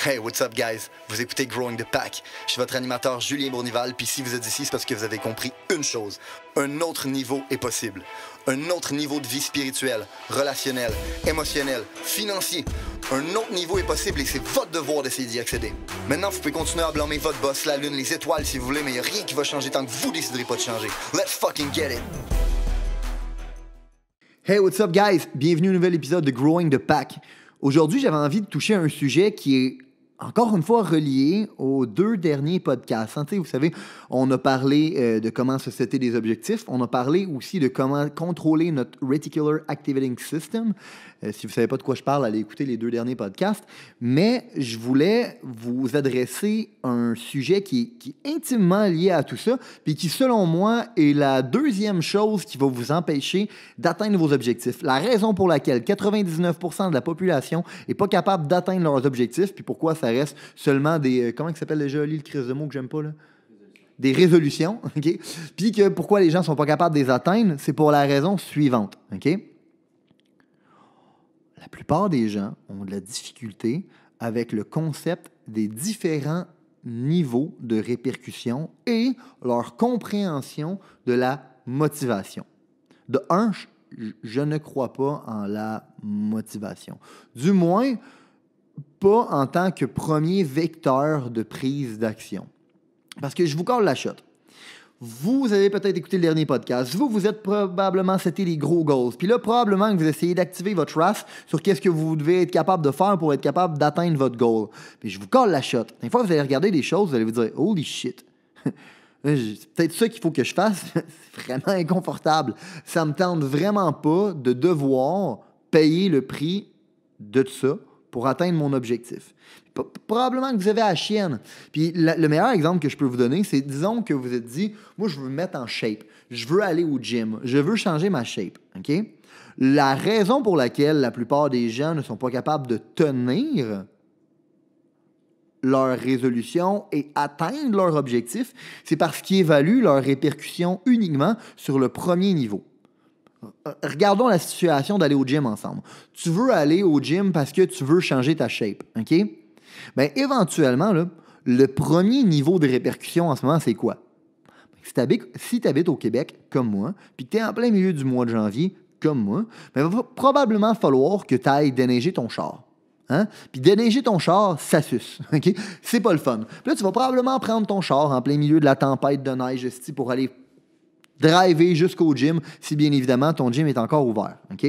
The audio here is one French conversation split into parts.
Hey, what's up, guys? Vous écoutez Growing the Pack. Je suis votre animateur Julien Bournival, puis si vous êtes ici, c'est parce que vous avez compris une chose. Un autre niveau est possible. Un autre niveau de vie spirituelle, relationnelle, émotionnelle, financier. Un autre niveau est possible et c'est votre devoir d'essayer d'y accéder. Maintenant, vous pouvez continuer à blâmer votre boss, la lune, les étoiles si vous voulez, mais il n'y a rien qui va changer tant que vous déciderez pas de changer. Let's fucking get it! Hey, what's up, guys? Bienvenue au nouvel épisode de Growing the Pack. Aujourd'hui, j'avais envie de toucher un sujet qui est encore une fois relié aux deux derniers podcasts. Hein, vous savez, on a parlé de comment se setter des objectifs. On a parlé aussi de comment contrôler notre Reticular Activating System. Si vous ne savez pas de quoi je parle, allez écouter les deux derniers podcasts. Mais je voulais vous adresser un sujet qui est intimement lié à tout ça, puis qui, selon moi, est la deuxième chose qui va vous empêcher d'atteindre vos objectifs. La raison pour laquelle 99% de la population n'est pas capable d'atteindre leurs objectifs, puis pourquoi ça reste seulement des... comment ça s'appelle déjà, le crise de mots que j'aime pas, là? Des résolutions, OK? Puis que pourquoi les gens ne sont pas capables de les atteindre, c'est pour la raison suivante, OK? La plupart des gens ont de la difficulté avec le concept des différents niveaux de répercussion et leur compréhension de la motivation. De un, je ne crois pas en la motivation. Du moins, pas en tant que premier vecteur de prise d'action. Parce que je vous colle la shot. Vous avez peut-être écouté le dernier podcast. Vous êtes probablement seté les gros goals. Puis là, probablement que vous essayez d'activer votre RAS sur qu'est-ce que vous devez être capable de faire pour être capable d'atteindre votre goal. Puis je vous colle la shot. Une fois que vous allez regarder des choses, vous allez vous dire « Holy shit! » C'est peut-être ça qu'il faut que je fasse. C'est vraiment inconfortable. Ça me tente vraiment pas de devoir payer le prix de ça pour atteindre mon objectif. Probablement que vous avez la chienne. Puis le meilleur exemple que je peux vous donner, c'est disons que vous êtes dit, moi je veux me mettre en shape, je veux aller au gym, je veux changer ma shape. OK? La raison pour laquelle la plupart des gens ne sont pas capables de tenir leur résolution et atteindre leur objectif, c'est parce qu'ils évaluent leurs répercussions uniquement sur le premier niveau. Regardons la situation d'aller au gym ensemble. Tu veux aller au gym parce que tu veux changer ta shape, OK? Bien, éventuellement, là, le premier niveau de répercussion en ce moment, c'est quoi? Si tu habites au Québec, comme moi, puis que tu es en plein milieu du mois de janvier, comme moi, bien, il va probablement falloir que tu ailles déneiger ton char. Hein? Puis déneiger ton char, ça suce. OK? C'est pas le fun. Puis là, tu vas probablement prendre ton char en plein milieu de la tempête de neige pour aller driver jusqu'au gym, si bien évidemment ton gym est encore ouvert. OK?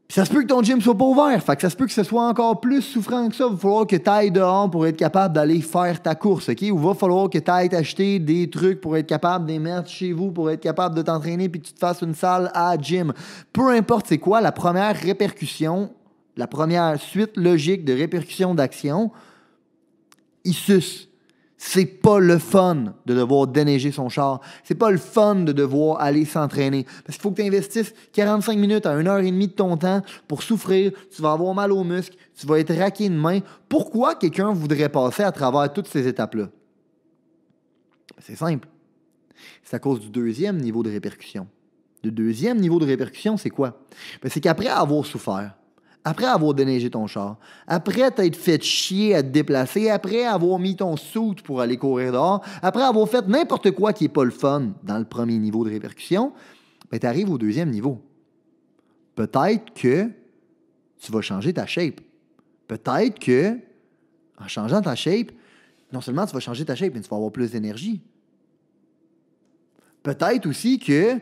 Puis ça se peut que ton gym soit pas ouvert, fait que ça se peut que ce soit encore plus souffrant que ça. Il va falloir que tu ailles dehors pour être capable d'aller faire ta course. OK? Ou il va falloir que tu ailles t'acheter des trucs pour être capable de les mettre chez vous, pour être capable de t'entraîner puis que tu te fasses une salle à gym. Peu importe c'est quoi, la première répercussion, la première suite logique de répercussion d'action, il suce. C'est pas le fun de devoir déneiger son char. C'est pas le fun de devoir aller s'entraîner. Parce qu'il faut que tu investisses 45 minutes à 1h30 de ton temps pour souffrir. Tu vas avoir mal aux muscles. Tu vas être raqué de main. Pourquoi quelqu'un voudrait passer à travers toutes ces étapes-là? C'est simple. C'est à cause du deuxième niveau de répercussion. Le deuxième niveau de répercussion, c'est quoi? C'est qu'après avoir souffert, après avoir déneigé ton char, après t'être fait chier à te déplacer, après avoir mis ton suit pour aller courir dehors, après avoir fait n'importe quoi qui n'est pas le fun dans le premier niveau de répercussion, ben tu arrives au deuxième niveau. Peut-être que tu vas changer ta shape. Peut-être que, en changeant ta shape, non seulement tu vas changer ta shape, mais tu vas avoir plus d'énergie. Peut-être aussi que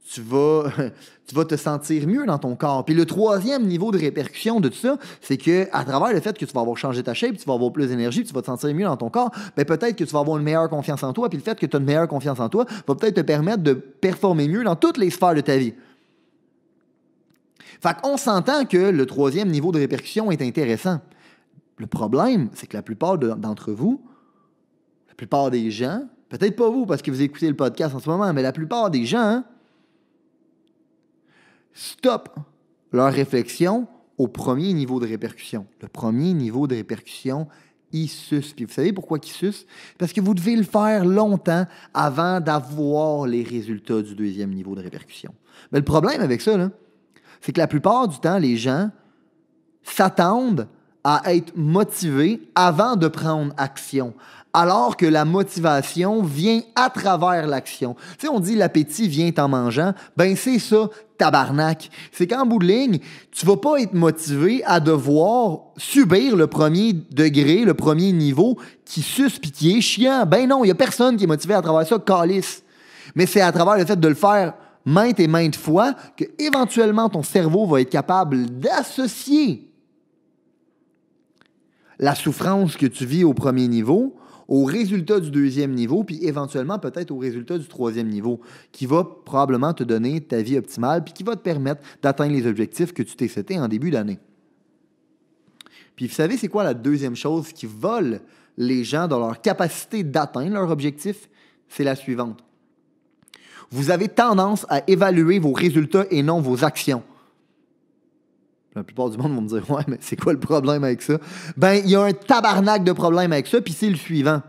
tu vas te sentir mieux dans ton corps. Puis le troisième niveau de répercussion de tout ça, c'est que à travers le fait que tu vas avoir changé ta shape, tu vas avoir plus d'énergie, tu vas te sentir mieux dans ton corps, ben peut-être que tu vas avoir une meilleure confiance en toi, puis le fait que tu as une meilleure confiance en toi va peut-être te permettre de performer mieux dans toutes les sphères de ta vie. Fait qu'on s'entend que le troisième niveau de répercussion est intéressant. Le problème, c'est que la plupart d'entre vous, la plupart des gens, peut-être pas vous parce que vous écoutez le podcast en ce moment, mais la plupart des gens, stop leur réflexion au premier niveau de répercussion. Le premier niveau de répercussion, il suce. Puis vous savez pourquoi il suce? Parce que vous devez le faire longtemps avant d'avoir les résultats du deuxième niveau de répercussion. Mais le problème avec ça, là, c'est que la plupart du temps, les gens s'attendent à être motivé avant de prendre action, alors que la motivation vient à travers l'action. Tu sais, on dit l'appétit vient en mangeant, ben c'est ça, tabarnak. C'est qu'en bout de ligne, tu vas pas être motivé à devoir subir le premier degré, le premier niveau qui suce pis qui est chiant. Ben non, il y a personne qui est motivé à travers ça, calice. Mais c'est à travers le fait de le faire maintes et maintes fois que éventuellement ton cerveau va être capable d'associer la souffrance que tu vis au premier niveau au résultat du deuxième niveau, puis éventuellement peut-être au résultat du troisième niveau, qui va probablement te donner ta vie optimale, puis qui va te permettre d'atteindre les objectifs que tu t'es setés en début d'année. Puis vous savez, c'est quoi la deuxième chose qui vole les gens dans leur capacité d'atteindre leur objectif? C'est la suivante. Vous avez tendance à évaluer vos résultats et non vos actions. La plupart du monde vont me dire « Ouais, mais c'est quoi le problème avec ça? » Ben, il y a un tabarnak de problème avec ça, puis c'est le suivant.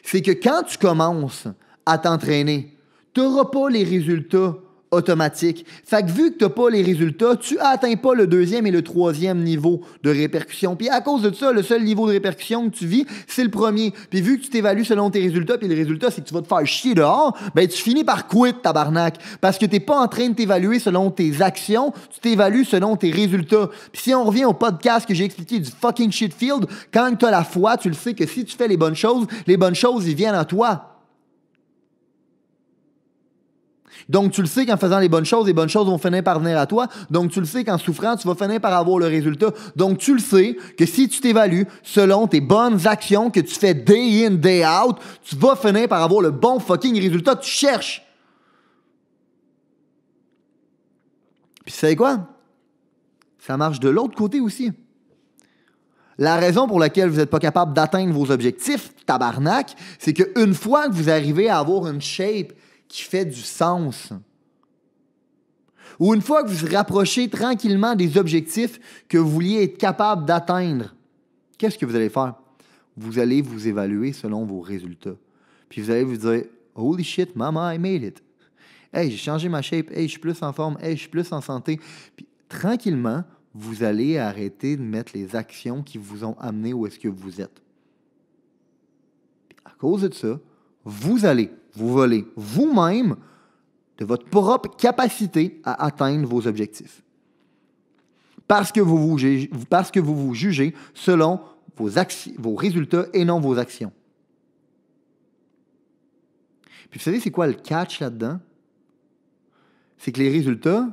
C'est que quand tu commences à t'entraîner, tu n'auras pas les résultats automatiques. Fait que vu que tu n'as pas les résultats, tu n'atteins pas le deuxième et le troisième niveau de répercussion. Puis à cause de ça, le seul niveau de répercussion que tu vis, c'est le premier. Puis vu que tu t'évalues selon tes résultats, puis le résultat, c'est que tu vas te faire chier dehors, ben tu finis par quit, tabarnak. Parce que tu n'es pas en train de t'évaluer selon tes actions, tu t'évalues selon tes résultats. Puis si on revient au podcast que j'ai expliqué du fucking shitfield, quand tu as la foi, tu le sais que si tu fais les bonnes choses, ils viennent à toi. Donc, tu le sais qu'en faisant les bonnes choses vont finir par venir à toi. Donc, tu le sais qu'en souffrant, tu vas finir par avoir le résultat. Donc, tu le sais que si tu t'évalues selon tes bonnes actions que tu fais day in, day out, tu vas finir par avoir le bon fucking résultat que tu cherches. Puis, tu sais quoi? Ça marche de l'autre côté aussi. La raison pour laquelle vous n'êtes pas capable d'atteindre vos objectifs, tabarnak, c'est qu'une fois que vous arrivez à avoir une shape qui fait du sens, ou une fois que vous vous rapprochez tranquillement des objectifs que vous vouliez être capable d'atteindre, qu'est-ce que vous allez faire? Vous allez vous évaluer selon vos résultats. Puis vous allez vous dire « Holy shit, mama, I made it. Hey, j'ai changé ma shape. Hey, je suis plus en forme. Hey, je suis plus en santé. » Puis tranquillement, vous allez arrêter de mettre les actions qui vous ont amené où est-ce que vous êtes. Puis à cause de ça, vous allez vous voler vous-même de votre propre capacité à atteindre vos objectifs. Parce que vous vous jugez selon vos résultats et non vos actions. Puis vous savez, c'est quoi le catch là-dedans? C'est que les résultats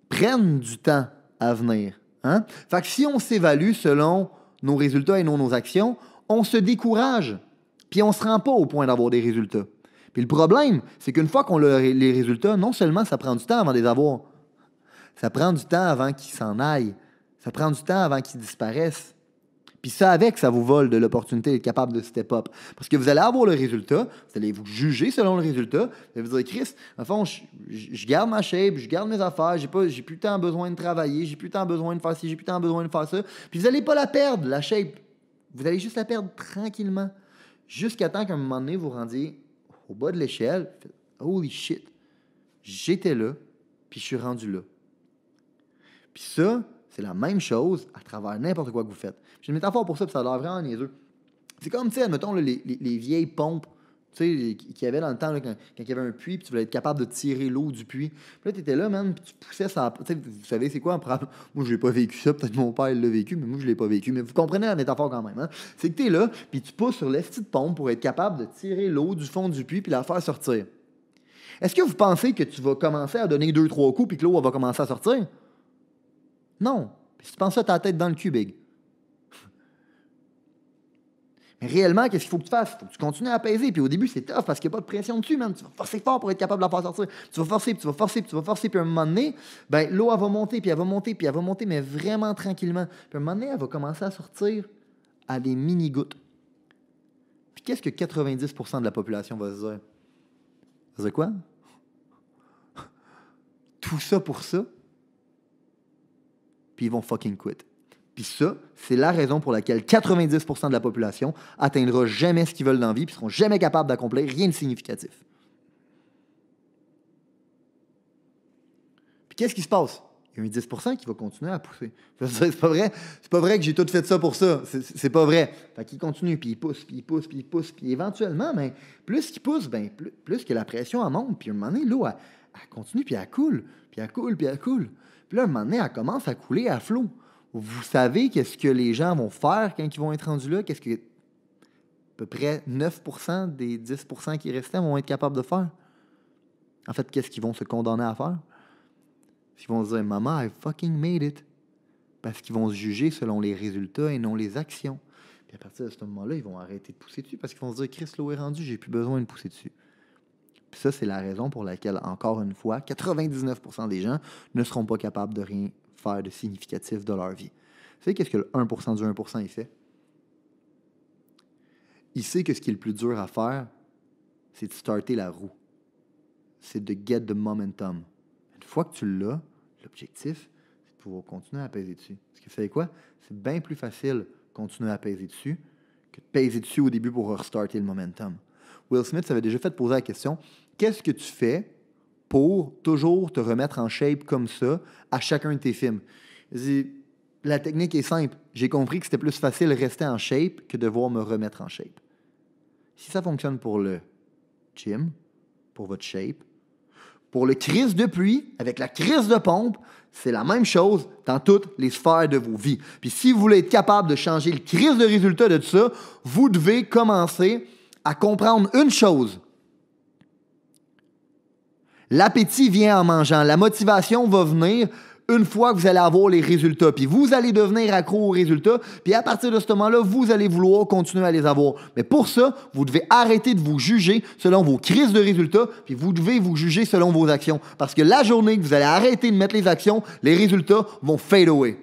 prennent du temps à venir. Hein? Fait que si on s'évalue selon nos résultats et non nos actions, on se décourage. Puis on ne se rend pas au point d'avoir des résultats. Puis le problème, c'est qu'une fois qu'on a les résultats, non seulement ça prend du temps avant de les avoir, ça prend du temps avant qu'ils s'en aillent. Ça prend du temps avant qu'ils disparaissent. Puis ça, avec, ça vous vole de l'opportunité d'être capable de step up. Parce que vous allez avoir le résultat, vous allez vous juger selon le résultat, vous allez vous dire, Chris, en fond, je garde ma shape, je garde mes affaires, j'ai plus tant besoin de travailler, j'ai plus tant besoin de faire ci, j'ai plus tant besoin de faire ça. Puis vous n'allez pas la perdre, la shape. Vous allez juste la perdre tranquillement. Jusqu'à temps qu'à un moment donné, vous rendiez au bas de l'échelle, holy shit, j'étais là, puis je suis rendu là. Puis ça, c'est la même chose à travers n'importe quoi que vous faites. J'ai une métaphore pour ça, puis ça a l'air vraiment niaiseux. C'est comme, tu sais, admettons, là, les vieilles pompes, tu sais, qu'il y avait dans le temps, là, quand il y avait un puits, puis tu voulais être capable de tirer l'eau du puits. Puis là, tu étais là, man, puis tu poussais ça. Tu sais, vous savez, c'est quoi? Moi, je l'ai pas vécu ça, peut-être mon père l'a vécu, mais moi, je l'ai pas vécu. Mais vous comprenez la métaphore quand même, hein? C'est que tu es là, puis tu pousses sur l'esti de pompe pour être capable de tirer l'eau du fond du puits, puis la faire sortir. Est-ce que vous pensez que tu vas commencer à donner 2-3 coups, puis que l'eau va commencer à sortir? Non. Puis si tu penses ça, t'as la tête dans le cul, big. Mais réellement, qu'est-ce qu'il faut que tu fasses? Il faut que tu continues à apaiser. Puis au début, c'est tough parce qu'il n'y a pas de pression dessus, man. Tu vas forcer fort pour être capable de la faire sortir. Tu vas forcer, puis tu vas forcer, puis tu vas forcer. Puis à un moment donné, ben, l'eau, elle va monter, puis elle va monter, puis elle va monter, mais vraiment tranquillement. Puis à un moment donné, elle va commencer à sortir à des mini-gouttes. Puis qu'est-ce que 90% de la population va se dire? Ça veut dire quoi? Tout ça pour ça? Puis ils vont fucking quit. Puis ça, c'est la raison pour laquelle 90% de la population atteindra jamais ce qu'ils veulent dans la vie, puis seront jamais capables d'accomplir rien de significatif. Puis qu'est-ce qui se passe? il y a un 10% qui va continuer à pousser. C'est pas vrai. C'est pas vrai que j'ai tout fait ça pour ça. C'est pas vrai. Fait qu'il continue, puis il pousse, puis il pousse, puis il pousse, puis éventuellement, ben, plus qu'il pousse, ben, plus que la pression elle monte, puis à un moment donné, l'eau, elle continue, puis elle coule, puis elle coule, puis elle coule. Puis là, à un moment donné, elle commence à couler à flot. Vous savez qu'est-ce que les gens vont faire quand ils vont être rendus là? Qu'est-ce que à peu près 9% des 10% qui restaient vont être capables de faire? En fait, qu'est-ce qu'ils vont se condamner à faire? Ils vont se dire « Maman, I fucking made it ». Parce qu'ils vont se juger selon les résultats et non les actions. Puis à partir de ce moment-là, ils vont arrêter de pousser dessus parce qu'ils vont se dire « Chris, l'eau est rendue, j'ai plus besoin de pousser dessus ». Puis ça, c'est la raison pour laquelle, encore une fois, 99% des gens ne seront pas capables de rien faire de significatif de leur vie. Vous savez qu'est-ce que le 1% du 1% il fait? Il sait que ce qui est le plus dur à faire, c'est de starter la roue. C'est de get the momentum. Une fois que tu l'as, l'objectif, c'est de pouvoir continuer à peser dessus. Parce que vous savez quoi? C'est bien plus facile de continuer à peser dessus que de peser dessus au début pour restarter le momentum. Will Smith s'avait déjà fait poser la question, qu'est-ce que tu fais pour toujours te remettre en shape comme ça à chacun de tes films? Il dit, la technique est simple. J'ai compris que c'était plus facile de rester en shape que de devoir me remettre en shape. Si ça fonctionne pour le gym, pour votre shape, pour le crise de pluie, avec la crise de pompe, c'est la même chose dans toutes les sphères de vos vies. Puis si vous voulez être capable de changer le crise de résultat de tout ça, vous devez commencer à comprendre une chose. L'appétit vient en mangeant. La motivation va venir une fois que vous allez avoir les résultats. Puis vous allez devenir accro aux résultats. Puis à partir de ce moment-là, vous allez vouloir continuer à les avoir. Mais pour ça, vous devez arrêter de vous juger selon vos crises de résultats. Puis vous devez vous juger selon vos actions. Parce que la journée que vous allez arrêter de mettre les actions, les résultats vont fade away.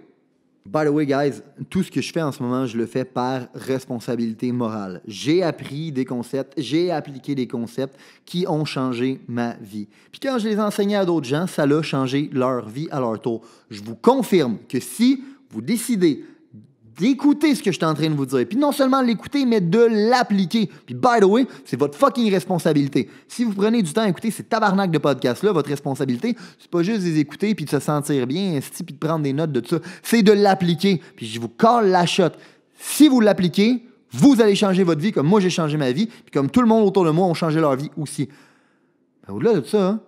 By the way, guys, tout ce que je fais en ce moment, je le fais par responsabilité morale. J'ai appris des concepts, j'ai appliqué des concepts qui ont changé ma vie. Puis quand je les enseignais à d'autres gens, ça a changé leur vie à leur tour. Je vous confirme que si vous décidez d'écouter ce que je suis en train de vous dire, puis non seulement l'écouter, mais de l'appliquer. Puis by the way, c'est votre fucking responsabilité. Si vous prenez du temps à écouter ces tabarnak de podcasts-là, votre responsabilité, c'est pas juste de les écouter puis de se sentir bien, puis de prendre des notes de tout ça, c'est de l'appliquer. Puis je vous colle la shot. Si vous l'appliquez, vous allez changer votre vie comme moi j'ai changé ma vie, puis comme tout le monde autour de moi ont changé leur vie aussi. Ben, au-delà de ça, hein,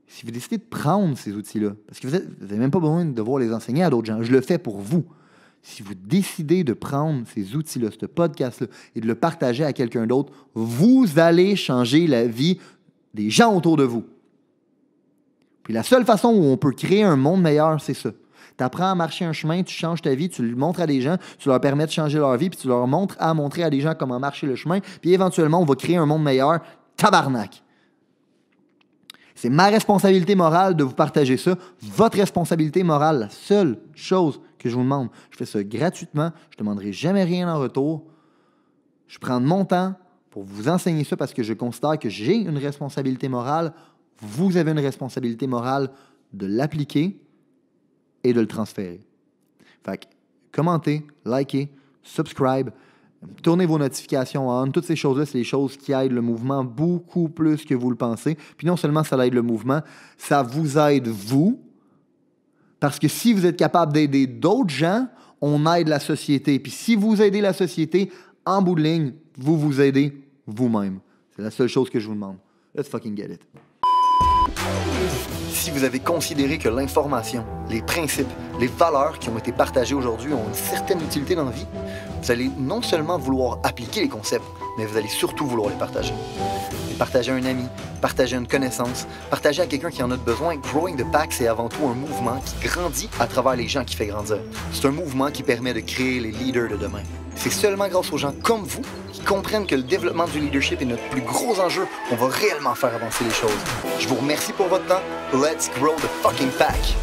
si vous décidez de prendre ces outils-là, parce que vous n'avez même pas besoin de devoir les enseigner à d'autres gens, je le fais pour vous. Si vous décidez de prendre ces outils-là, ce podcast-là, et de le partager à quelqu'un d'autre, vous allez changer la vie des gens autour de vous. Puis la seule façon où on peut créer un monde meilleur, c'est ça. Tu apprends à marcher un chemin, tu changes ta vie, tu le montres à des gens, tu leur permets de changer leur vie, puis tu leur montres à montrer à des gens comment marcher le chemin, puis éventuellement, on va créer un monde meilleur. Tabarnak! C'est ma responsabilité morale de vous partager ça. Votre responsabilité morale, la seule chose que je vous demande. Je fais ça gratuitement. Je ne demanderai jamais rien en retour. Je prends de mon temps pour vous enseigner ça parce que je considère que j'ai une responsabilité morale. Vous avez une responsabilité morale de l'appliquer et de le transférer. Fait que commentez, likez, subscribe, tournez vos notifications on. Toutes ces choses-là, c'est les choses qui aident le mouvement beaucoup plus que vous le pensez. Puis non seulement ça aide le mouvement, ça vous aide vous. Parce que si vous êtes capable d'aider d'autres gens, on aide la société. Puis si vous aidez la société, en bout de ligne, vous vous aidez vous-même. C'est la seule chose que je vous demande. Let's fucking get it. Si vous avez considéré que l'information, les principes, les valeurs qui ont été partagées aujourd'hui ont une certaine utilité dans la vie, vous allez non seulement vouloir appliquer les concepts, mais vous allez surtout vouloir les partager. Les partager à un ami, partager à une connaissance, partager à quelqu'un qui en a besoin. Growing the Pack, c'est avant tout un mouvement qui grandit à travers les gens qui fait grandir. C'est un mouvement qui permet de créer les leaders de demain. C'est seulement grâce aux gens comme vous qui comprennent que le développement du leadership est notre plus gros enjeu qu'on va réellement faire avancer les choses. Je vous remercie pour votre temps. Let's grow the fucking pack!